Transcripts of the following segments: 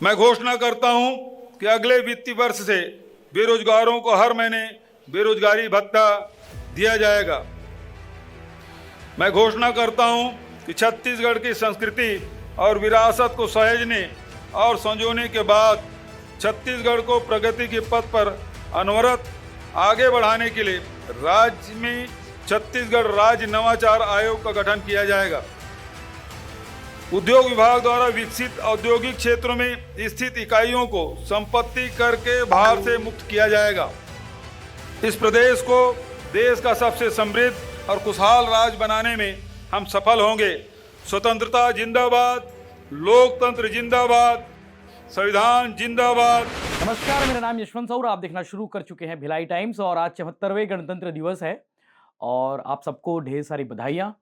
मैं घोषणा करता हूं कि अगले वित्तीय वर्ष से बेरोजगारों को हर महीने बेरोजगारी भत्ता दिया जाएगा। मैं घोषणा करता हूं कि छत्तीसगढ़ की संस्कृति और विरासत को सहेजने और संजोने के बाद छत्तीसगढ़ को प्रगति के पथ पर अनवरत आगे बढ़ाने के लिए राज्य में छत्तीसगढ़ राज्य नवाचार आयोग का गठन किया जाएगा। उद्योग विभाग द्वारा विकसित औद्योगिक क्षेत्रों में स्थित इकाइयों को संपत्ति कर के भार से मुक्त किया जाएगा। इस प्रदेश को देश का सबसे समृद्ध और खुशहाल राज्य बनाने में हम सफल होंगे। स्वतंत्रता जिंदाबाद, लोकतंत्र जिंदाबाद, संविधान जिंदाबाद। नमस्कार, मेरा नाम यशवंत सौर, आप देखना शुरू कर चुके हैं भिलाई टाइम्स और आज 74वें गणतंत्र दिवस है और आप सबको ढेर सारी बधाइयाँ।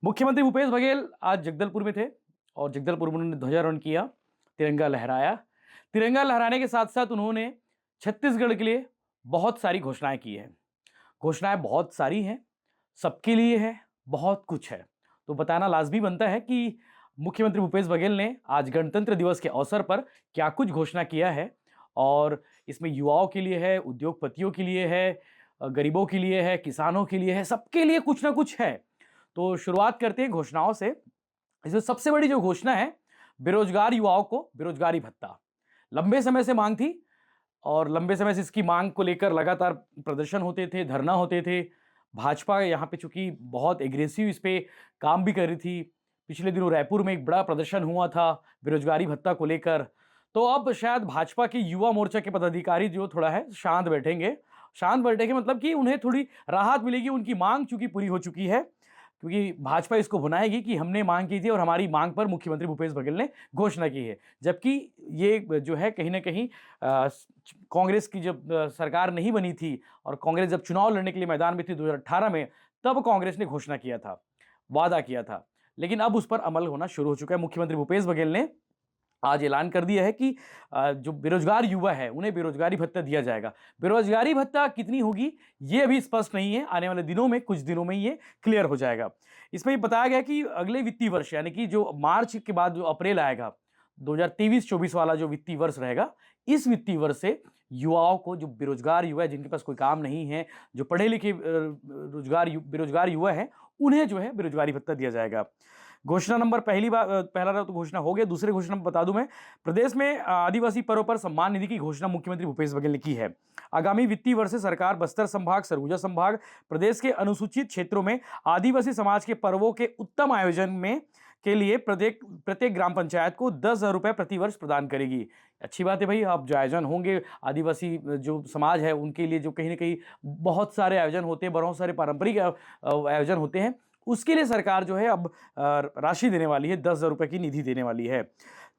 मुख्यमंत्री भूपेश बघेल आज जगदलपुर में थे और जगदलपुर में उन्होंने ध्वजारोहण किया, तिरंगा लहराया। तिरंगा लहराने के साथ साथ उन्होंने छत्तीसगढ़ के लिए बहुत सारी घोषणाएं की हैं। घोषणाएं बहुत सारी हैं, सबके लिए है, बहुत कुछ है, तो बताना लाजमी बनता है कि मुख्यमंत्री भूपेश बघेल ने आज गणतंत्र दिवस के अवसर पर क्या कुछ घोषणा किया है और इसमें युवाओं के लिए है, उद्योगपतियों के लिए है, गरीबों के लिए है, किसानों के लिए है, सबके लिए कुछ ना कुछ है। तो शुरुआत करते हैं घोषणाओं से। इसमें सबसे बड़ी जो घोषणा है, बेरोजगार युवाओं को बेरोजगारी भत्ता। लंबे समय से मांग थी और लंबे समय से इसकी मांग को लेकर लगातार प्रदर्शन होते थे, धरना होते थे। भाजपा यहाँ पे चूंकि बहुत एग्रेसिव इस पे काम भी कर रही थी। पिछले दिनों रायपुर में एक बड़ा प्रदर्शन हुआ था बेरोजगारी भत्ता को लेकर। तो अब शायद भाजपा के युवा मोर्चा के पदाधिकारी जो थोड़ा है शांत बैठेंगे। शांत बैठेंगे मतलब कि उन्हें थोड़ी राहत मिलेगी, उनकी मांग चूंकि पूरी हो चुकी है, क्योंकि भाजपा इसको भुनाएगी कि हमने मांग की थी और हमारी मांग पर मुख्यमंत्री भूपेश बघेल ने घोषणा की है। जबकि ये जो है कहीं ना कहीं कांग्रेस की जब सरकार नहीं बनी थी और कांग्रेस जब चुनाव लड़ने के लिए मैदान में थी 2018 में, तब कांग्रेस ने घोषणा किया था, वादा किया था, लेकिन अब उस पर अमल होना शुरू हो चुका है। मुख्यमंत्री भूपेश बघेल ने आज ऐलान कर दिया है कि जो बेरोजगार युवा है उन्हें बेरोजगारी भत्ता दिया जाएगा। बेरोजगारी भत्ता कितनी होगी ये अभी स्पष्ट नहीं है, आने वाले दिनों में, कुछ दिनों में ये क्लियर हो जाएगा। इसमें बताया गया कि अगले वित्तीय वर्ष यानी कि जो मार्च के बाद जो अप्रैल आएगा, 2023-24 वाला जो वित्तीय वर्ष रहेगा, इस वित्तीय वर्ष से युवाओं को, जो बेरोजगार युवा है जिनके पास कोई काम नहीं है, जो पढ़े लिखे बेरोजगार युवा है, उन्हें जो है बेरोजगारी भत्ता दिया जाएगा। घोषणा नंबर पहला तो घोषणा हो गया। दूसरे घोषणा बता दूं मैं, प्रदेश में आदिवासी पर्व पर सम्मान निधि की घोषणा मुख्यमंत्री भूपेश बघेल ने की है। आगामी वित्तीय वर्ष से सरकार बस्तर संभाग, सरगुजा संभाग, प्रदेश के अनुसूचित क्षेत्रों में आदिवासी समाज के पर्वों के उत्तम आयोजन में के लिए प्रत्येक ग्राम पंचायत को 10,000 रुपये प्रतिवर्ष प्रदान करेगी। अच्छी बात है भाई, आप जो आयोजन होंगे आदिवासी जो समाज है उनके लिए, जो कहीं ना कहीं बहुत सारे आयोजन होते हैं, बहुत सारे पारंपरिक आयोजन होते हैं, उसके लिए सरकार जो है अब राशि देने वाली है, 10,000 रुपये की निधि देने वाली है।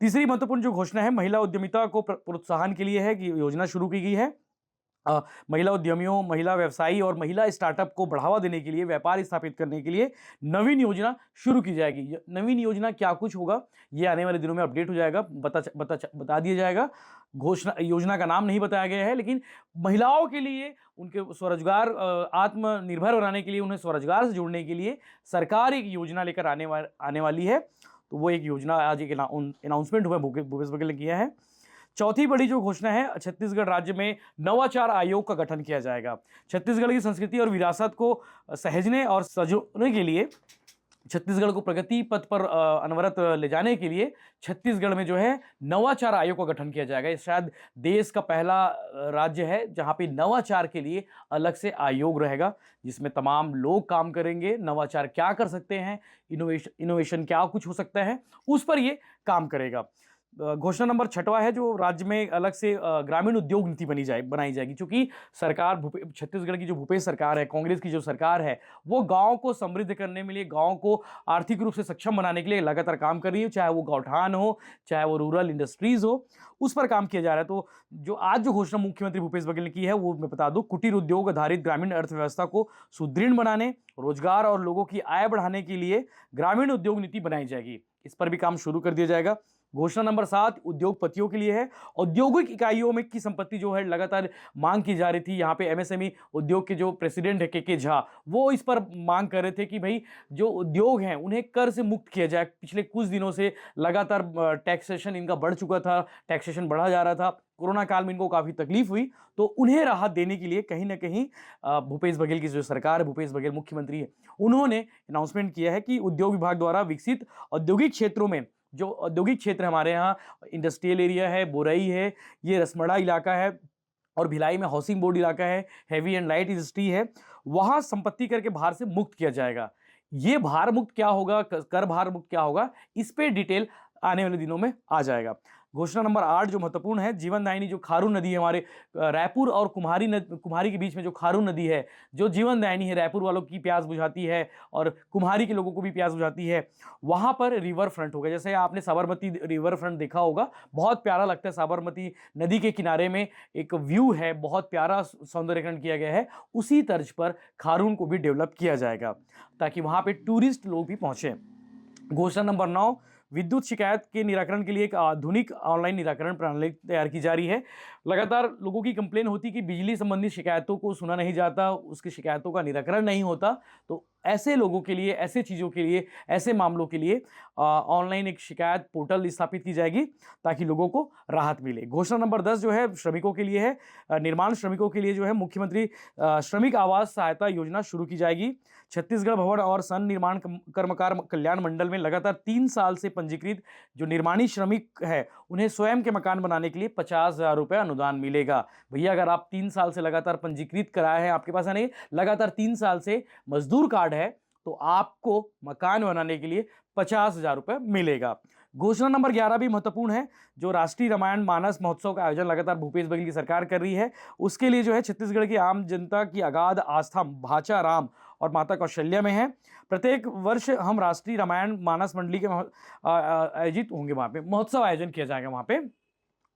तीसरी महत्वपूर्ण जो घोषणा है, महिला उद्यमिता को प्रोत्साहन के लिए है कि योजना शुरू की गई है। महिला उद्यमियों, महिला व्यवसायी और महिला स्टार्टअप को बढ़ावा देने के लिए, व्यापार स्थापित करने के लिए नवीन योजना शुरू की जाएगी। नवीन योजना क्या कुछ होगा ये आने वाले दिनों में अपडेट हो जाएगा, बता दिया जाएगा। योजना का नाम नहीं बताया गया है, लेकिन महिलाओं के लिए उनके स्वरोजगार, आत्मनिर्भर बनाने के लिए, उन्हें स्वरोजगार से जोड़ने के लिए सरकार एक योजना लेकर आने वाली है। तो वो एक योजना आज एक अनाउंसमेंट हुआ, भूपेश बघेल ने किया है। चौथी बड़ी जो घोषणा है, छत्तीसगढ़ राज्य में नवाचार आयोग का गठन किया जाएगा। छत्तीसगढ़ की संस्कृति और विरासत को सहेजने और सजोने के लिए, छत्तीसगढ़ को प्रगति पथ पर अनवरत ले जाने के लिए छत्तीसगढ़ में जो है नवाचार आयोग का गठन किया जाएगा। ये शायद देश का पहला राज्य है जहां पे नवाचार के लिए अलग से आयोग रहेगा, जिसमें तमाम लोग काम करेंगे। नवाचार क्या कर सकते हैं, इनोवेशन क्या कुछ हो सकता है, उस पर ये काम करेगा। घोषणा नंबर 6वां है, जो राज्य में अलग से ग्रामीण उद्योग नीति बनाई जाएगी। क्योंकि सरकार, छत्तीसगढ़ की जो भूपेश सरकार है, कांग्रेस की जो सरकार है, वो गांव को समृद्ध करने के लिए, गांव को आर्थिक रूप से सक्षम बनाने के लिए लगातार काम कर रही है। चाहे वो गौठान हो, चाहे वो रूरल इंडस्ट्रीज हो, उस पर काम किया जा रहा है। तो जो आज जो घोषणा मुख्यमंत्री भूपेश बघेल ने की है, वो मैं बता दूं, कुटीर उद्योग आधारित ग्रामीण अर्थव्यवस्था को सुदृढ़ बनाने, रोजगार और लोगों की आय बढ़ाने के लिए ग्रामीण उद्योग नीति बनाई जाएगी। इस पर भी काम शुरू कर दिया जाएगा। घोषणा नंबर 7 उद्योगपतियों के लिए है। औद्योगिक इकाइयों में की संपत्ति जो है लगातार मांग की जा रही थी। यहाँ पे एमएसएमई उद्योग के जो प्रेसिडेंट है के झा, वो इस पर मांग कर रहे थे कि भाई जो उद्योग हैं उन्हें कर से मुक्त किया जाए। पिछले कुछ दिनों से लगातार टैक्सेशन इनका बढ़ चुका था, टैक्सेशन बढ़ा जा रहा था। कोरोना काल में इनको काफ़ी तकलीफ हुई, तो उन्हें राहत देने के लिए कहीं न कहीं भूपेश बघेल की जो सरकार है, भूपेश बघेल मुख्यमंत्री है, उन्होंने अनाउंसमेंट किया है कि उद्योग विभाग द्वारा विकसित औद्योगिक क्षेत्रों में, जो औद्योगिक क्षेत्र हमारे यहाँ इंडस्ट्रियल एरिया है, बोरई है, ये रसमड़ा इलाका है और भिलाई में हाउसिंग बोर्ड इलाका है, हेवी एंड लाइट इंडस्ट्री है, वहाँ संपत्ति कर के भार से मुक्त किया जाएगा। ये भार मुक्त क्या होगा, कर भार मुक्त क्या होगा, इस पे डिटेल आने वाले दिनों में आ जाएगा। घोषणा नंबर 8 जो महत्वपूर्ण है, जीवनदायिनी जो खारून नदी है हमारे रायपुर और कुम्हारी के बीच में जो खारून नदी है, जो जीवनदायिनी है, रायपुर वालों की प्यास बुझाती है और कुम्हारी के लोगों को भी प्यास बुझाती है, वहाँ पर रिवर फ्रंट होगा। जैसे आपने साबरमती रिवर फ्रंट देखा होगा, बहुत प्यारा लगता है। साबरमती नदी के किनारे में एक व्यू है, बहुत प्यारा सौंदर्यीकरण किया गया है। उसी तर्ज पर खारून को भी डेवलप किया जाएगा ताकि वहाँ पे टूरिस्ट लोग भी पहुँचें। घोषणा नंबर 9 विद्युत शिकायत के निराकरण के लिए एक आधुनिक ऑनलाइन निराकरण प्रणाली तैयार की जा रही है। लगातार लोगों की कंप्लेन होती कि बिजली संबंधी शिकायतों को सुना नहीं जाता, उसकी शिकायतों का निराकरण नहीं होता। तो ऐसे लोगों के लिए, ऐसे चीज़ों के लिए, ऐसे मामलों के लिए ऑनलाइन एक शिकायत पोर्टल स्थापित की जाएगी ताकि लोगों को राहत मिले। घोषणा नंबर 10 जो है श्रमिकों के लिए है। निर्माण श्रमिकों के लिए जो है मुख्यमंत्री श्रमिक आवास सहायता योजना शुरू की जाएगी। छत्तीसगढ़ भवन और सन निर्माण कर्मकार कल्याण मंडल में लगातार 3 साल से पंजीकृत जो निर्माणी श्रमिक है, उन्हें स्वयं के मकान बनाने के लिए 50,000 रुपये अनुदान मिलेगा। भैया अगर आप 3 साल से लगातार पंजीकृत कराए हैं, आपके पास नहीं, लगातार 3 साल से मजदूर कार्ड है, तो आपको मकान बनाने के लिए 50,000 रुपये मिलेगा। घोषणा नंबर 11 भी महत्वपूर्ण है। जो राष्ट्रीय रामायण मानस महोत्सव का आयोजन लगातार भूपेश बघेल की सरकार कर रही है, उसके लिए जो है छत्तीसगढ़ की आम जनता की अगाध आस्था भाचा राम और माता कौशल्या में है। प्रत्येक वर्ष हम राष्ट्रीय रामायण मानस मंडली के आयोजित होंगे, वहाँ पे महोत्सव आयोजन किया जाएगा वहाँ पे।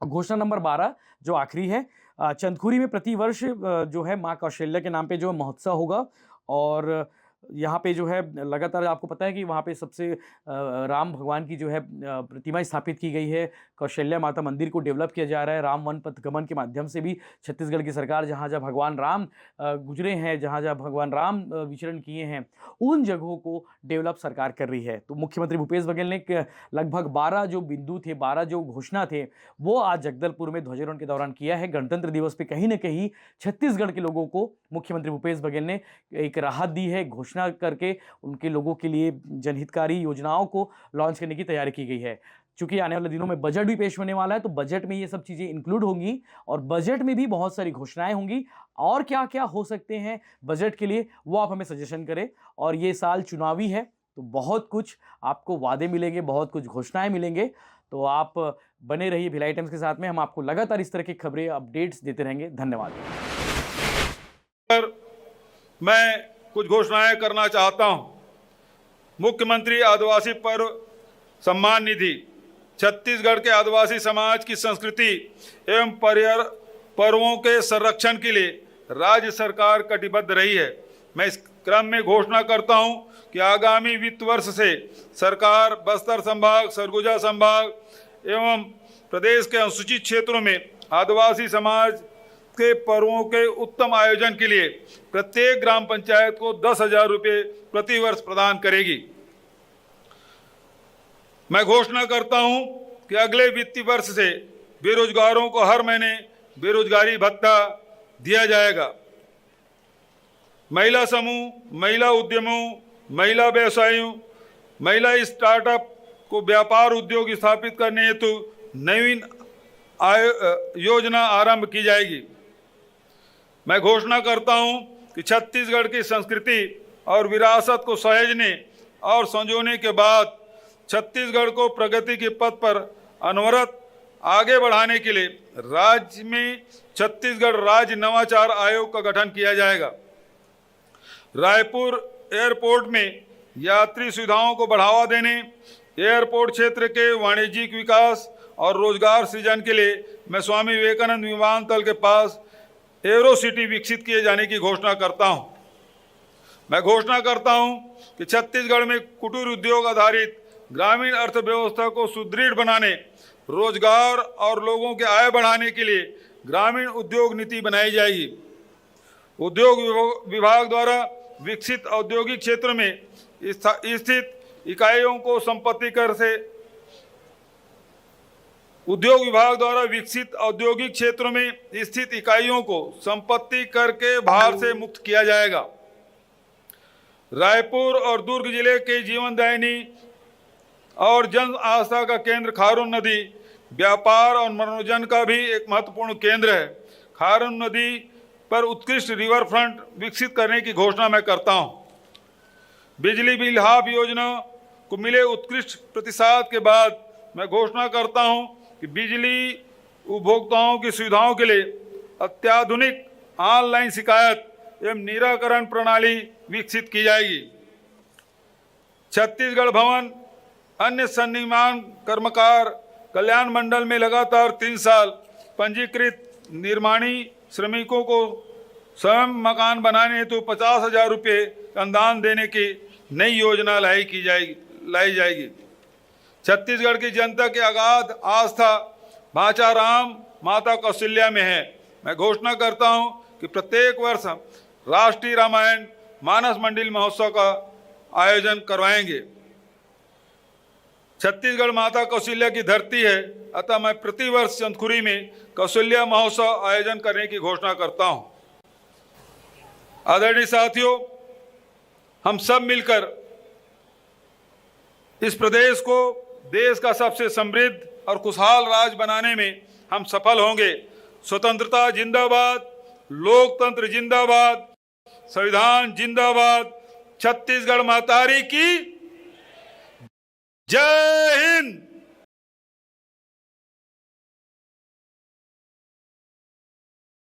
घोषणा नंबर 12 जो आखिरी है, चंदखुरी में प्रति वर्ष जो है माँ कौशल्या के नाम पे जो महोत्सव होगा और यहाँ पे जो है लगातार आपको पता है कि वहाँ पे सबसे राम भगवान की जो है प्रतिमा स्थापित की गई है। कौशल्या माता मंदिर को डेवलप किया जा रहा है। राम वन पथ गमन के माध्यम से भी छत्तीसगढ़ की सरकार जहाँ जहाँ भगवान राम गुजरे हैं, जहाँ जहाँ भगवान राम विचरण किए हैं, उन जगहों को डेवलप सरकार कर रही है। तो मुख्यमंत्री भूपेश बघेल ने लगभग 12 जो बिंदु थे, 12 जो घोषणा थे, वो आज जगदलपुर में ध्वजारोहण के दौरान किया है। गणतंत्र दिवस पे कहीं ना कहीं छत्तीसगढ़ के लोगों को मुख्यमंत्री भूपेश बघेल ने एक राहत दी है। घोषणा करके उनके लोगों के लिए जनहितकारी योजनाओं को लॉन्च करने की तैयारी की गई है। चूंकि आने वाले दिनों में बजट भी पेश होने वाला है, तो बजट में ये सब चीज़ें इंक्लूड होंगी और बजट में भी बहुत सारी घोषणाएं होंगी। और क्या क्या हो सकते हैं बजट के लिए, वो आप हमें सजेशन करें। और ये साल चुनावी है, तो बहुत कुछ आपको वादे मिलेंगे, बहुत कुछ घोषणाएं मिलेंगे। तो आप बने रहिए भिलाई टाइम्स के साथ में, हम आपको लगातार इस तरह की खबरें, अपडेट्स देते रहेंगे। धन्यवाद। मैं कुछ घोषणाएं करना चाहता हूं। मुख्यमंत्री आदिवासी पर्व सम्मान निधि छत्तीसगढ़ के आदिवासी समाज की संस्कृति एवं पर्वों के संरक्षण के लिए राज्य सरकार कटिबद्ध रही है। मैं इस क्रम में घोषणा करता हूं कि आगामी वित्त वर्ष से सरकार बस्तर संभाग, सरगुजा संभाग एवं प्रदेश के अनुसूचित क्षेत्रों में आदिवासी समाज के पर्वों के उत्तम आयोजन के लिए प्रत्येक ग्राम पंचायत को 10,000 रुपये प्रति वर्ष प्रदान करेगी। मैं घोषणा करता हूं कि अगले वित्तीय वर्ष से बेरोजगारों को हर महीने बेरोजगारी भत्ता दिया जाएगा। महिला समूह, महिला उद्यमों, महिला व्यवसायियों, महिला स्टार्टअप को व्यापार उद्योग स्थापित करने हेतु नवीन योजना आरंभ की जाएगी। मैं घोषणा करता हूं कि छत्तीसगढ़ की संस्कृति और विरासत को सहेजने और संजोने के बाद छत्तीसगढ़ को प्रगति के पथ पर अनवरत आगे बढ़ाने के लिए राज्य में छत्तीसगढ़ राज्य नवाचार आयोग का गठन किया जाएगा। रायपुर एयरपोर्ट में यात्री सुविधाओं को बढ़ावा देने, एयरपोर्ट क्षेत्र के वाणिज्यिक विकास और रोजगार सृजन के लिए मैं स्वामी विवेकानंद विमानतल के पास एरो सिटी विकसित किए जाने की घोषणा करता हूं। मैं घोषणा करता हूं कि छत्तीसगढ़ में कुटीर उद्योग आधारित ग्रामीण अर्थव्यवस्था को सुदृढ़ बनाने रोजगार और लोगों के आय बढ़ाने के लिए ग्रामीण उद्योग नीति बनाई जाएगी। उद्योग विभाग द्वारा विकसित औद्योगिक क्षेत्र में स्थित इकाइयों को संपत्ति कर से उद्योग विभाग द्वारा विकसित औद्योगिक क्षेत्रों में स्थित इकाइयों को संपत्ति कर के भार से मुक्त किया जाएगा। रायपुर और दुर्ग जिले के जीवनदायिनी और जन आस्था का केंद्र खारून नदी व्यापार और मनोरंजन का भी एक महत्वपूर्ण केंद्र है। खारून नदी पर उत्कृष्ट रिवर फ्रंट विकसित करने की घोषणा मैं करता हूं। बिजली बिल हाफ योजना को मिले उत्कृष्ट प्रतिसाद के बाद मैं घोषणा करता हूं कि बिजली उपभोक्ताओं की सुविधाओं के लिए अत्याधुनिक ऑनलाइन शिकायत एवं निराकरण प्रणाली विकसित की जाएगी। छत्तीसगढ़ भवन अन्य सन्निमान कर्मकार कल्याण मंडल में लगातार 3 साल पंजीकृत निर्माणी श्रमिकों को स्वयं मकान बनाने हेतु 50,000 रुपये अनुदान देने की नई योजना लाई जाएगी। छत्तीसगढ़ की जनता की अगाध आस्था भाचाराम माता कौशल्या में है। मैं घोषणा करता हूं कि प्रत्येक वर्ष हम राष्ट्रीय रामायण मानस मंडल महोत्सव का आयोजन करवाएंगे। छत्तीसगढ़ माता कौशल्या की धरती है, अतः मैं प्रतिवर्ष चंदखुरी में कौशल्या महोत्सव आयोजन करने की घोषणा करता हूं। आदरणीय साथियों, हम सब मिलकर इस प्रदेश को देश का सबसे समृद्ध और खुशहाल राज्य बनाने में हम सफल होंगे। स्वतंत्रता जिंदाबाद, लोकतंत्र जिंदाबाद, संविधान जिंदाबाद, छत्तीसगढ़ मातारी की जय हिंद।